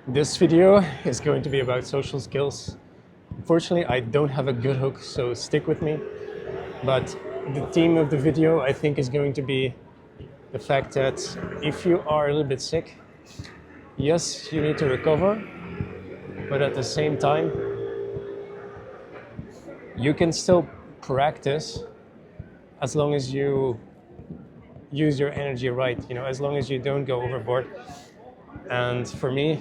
This video is going to be about social skills. Unfortunately, I don't have a good hook, so stick with me. But the theme of the video, I think, is going to be the fact that if you are a little bit sick, yes, you need to recover, but at the same time, you can still practice as long as you use your energy right, as long as you don't go overboard. And for me,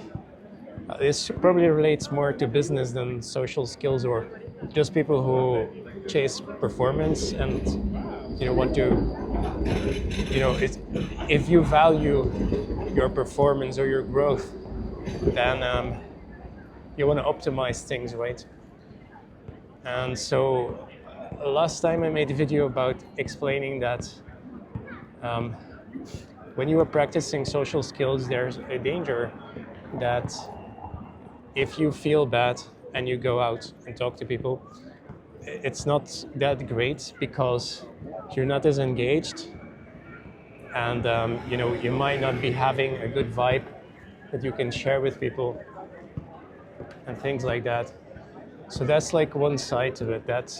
this probably relates more to business than social skills or just people who chase performance and want to if you value your performance or your growth, then you want to optimize things, right? And so last time I made a video about explaining that when you are practicing social skills, there's a danger that if you feel bad and you go out and talk to people, it's not that great because you're not as engaged, and you might not be having a good vibe that you can share with people and things like that. So that's like one side to it, that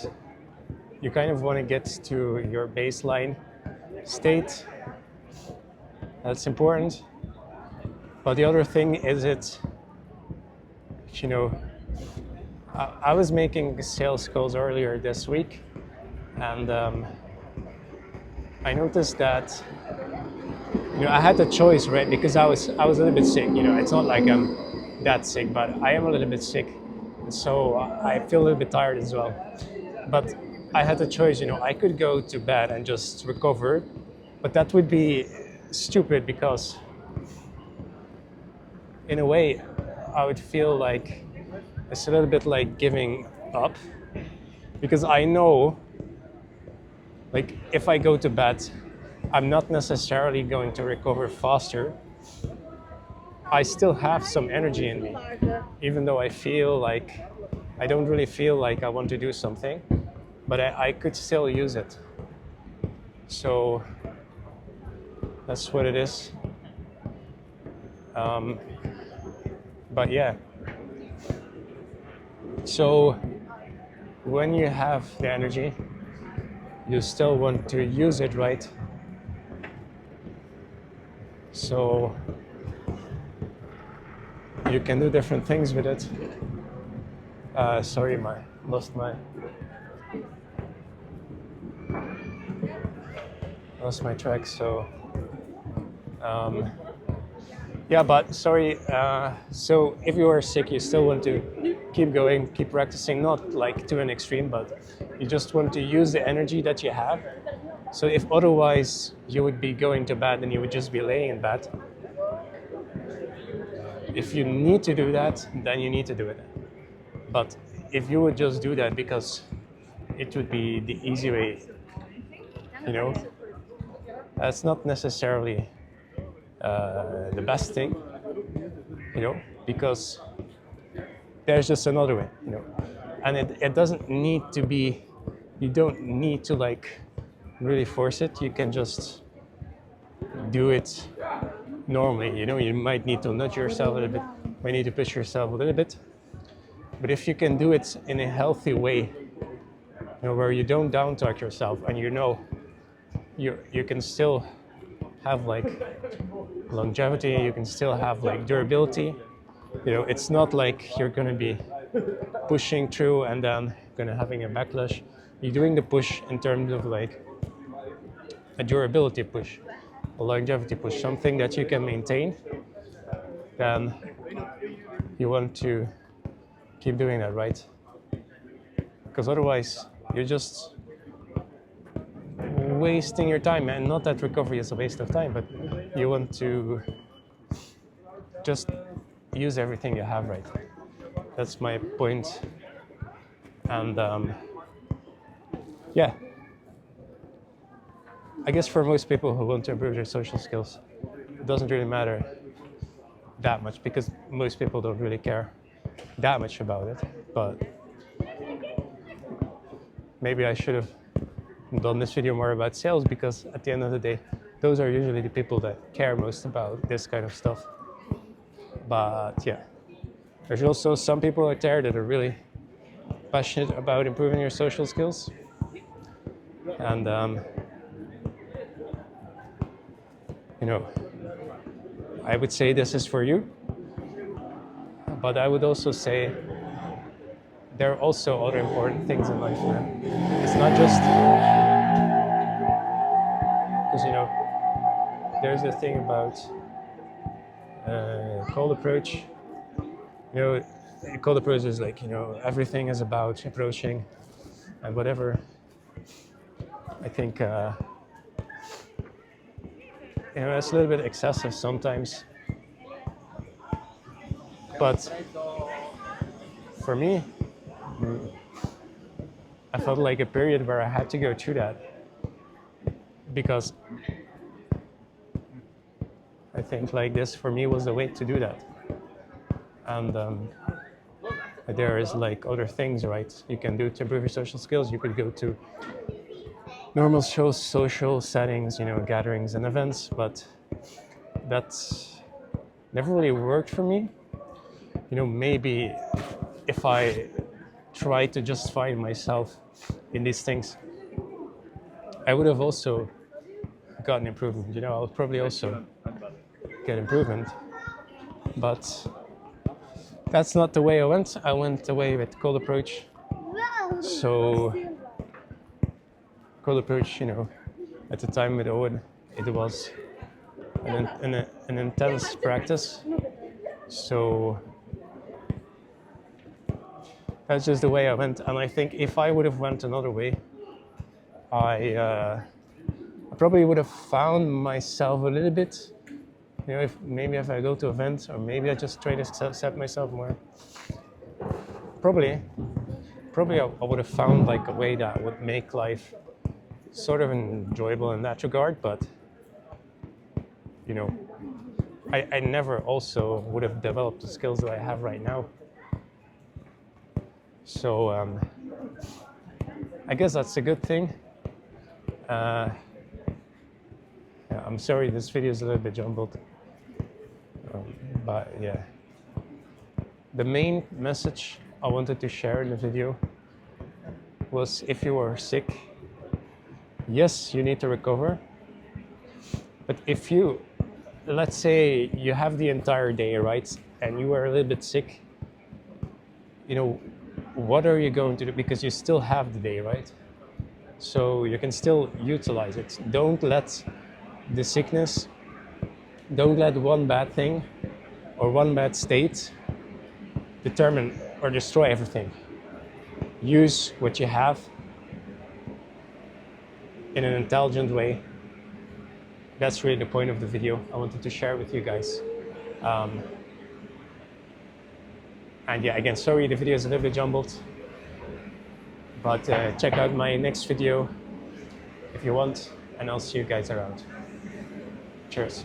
you kind of want to get to your baseline state. That's important. But the other thing is I was making sales calls earlier this week, and I noticed that I had the choice, right? Because I was a little bit sick. It's not like I'm that sick, but I am a little bit sick, and so I feel a little bit tired as well. But I had the choice. I could go to bed and just recover, but that would be stupid because, in a way, I would feel like it's a little bit like giving up, because I know, like, if I go to bed, I'm not necessarily going to recover faster. I still have some energy in me, even though I don't really feel like I want to do something, but I could still use it. So that's what it is. But yeah. So when you have the energy, you still want to use it, right? So you can do different things with it. Sorry, lost my track. So yeah, but sorry. So if you are sick, you still want to keep going, keep practicing, not like to an extreme, but you just want to use the energy that you have. So if otherwise you would be going to bed and you would just be laying in bed, if you need to do that, then you need to do it. But if you would just do that because it would be the easy way, that's not necessarily the best thing, because there's just another way, and it doesn't need to be, you don't need to like really force it. You can just do it normally. You might need to nudge yourself a little bit, might need to push yourself a little bit, but if you can do it in a healthy way, where you don't down talk yourself, and you can still have like longevity, you can still have like durability. It's not like you're going to be pushing through and then going to having a backlash. You're doing the push in terms of like a durability push, a longevity push, something that you can maintain. Then you want to keep doing that, right? Because otherwise you're just wasting your time. And not that recovery is a waste of time, but you want to just use everything you have, right? That's my point. And yeah, I guess for most people who want to improve their social skills, it doesn't really matter that much, because most people don't really care that much about it. But maybe I should have done this video more about sales, because at the end of the day, those are usually the people that care most about this kind of stuff. But yeah. There's also some people out there that are really passionate about improving your social skills. And, you know, I would say this is for you. But I would also say there are also other important things in life, man. It's not just, because, you know, there's the thing about cold approach. You know, cold approach is like, you know, everything is about approaching and whatever. I think, you know, it's a little bit excessive sometimes. But for me, I felt like a period where I had to go through that because I think like this for me was the way to do that. And there is like other things, right? You can do to improve your social skills. You could go to normal social settings, you know, gatherings and events, but that's never really worked for me. You know, maybe if I try to just find myself in these things, I would have also gotten improvement. You know, I would probably also get improvement, but that's not the way I went. I went away with cold approach. So cold approach, you know, at the time with Owen, it was an intense practice. So that's just the way I went. And I think if I would have went another way, I probably would have found myself a little bit. You know, if I go to events, or maybe I just try to accept myself more. Probably I would have found like a way that would make life sort of enjoyable in that regard. But you know, I never also would have developed the skills that I have right now. So I guess that's a good thing. Yeah, I'm sorry this video is a little bit jumbled. But yeah, the main message I wanted to share in the video was if you are sick, yes, you need to recover. But if you, let's say you have the entire day, right, and you are a little bit sick, you know, what are you going to do? Because you still have the day, right? So you can still utilize it. Don't let the sickness, don't let one bad thing or one bad state determine or destroy everything. Use what you have in an intelligent way. That's really the point of the video I wanted to share with you guys. And yeah, again, sorry the video is a little bit jumbled, but check out my next video if you want, and I'll see you guys around. Cheers.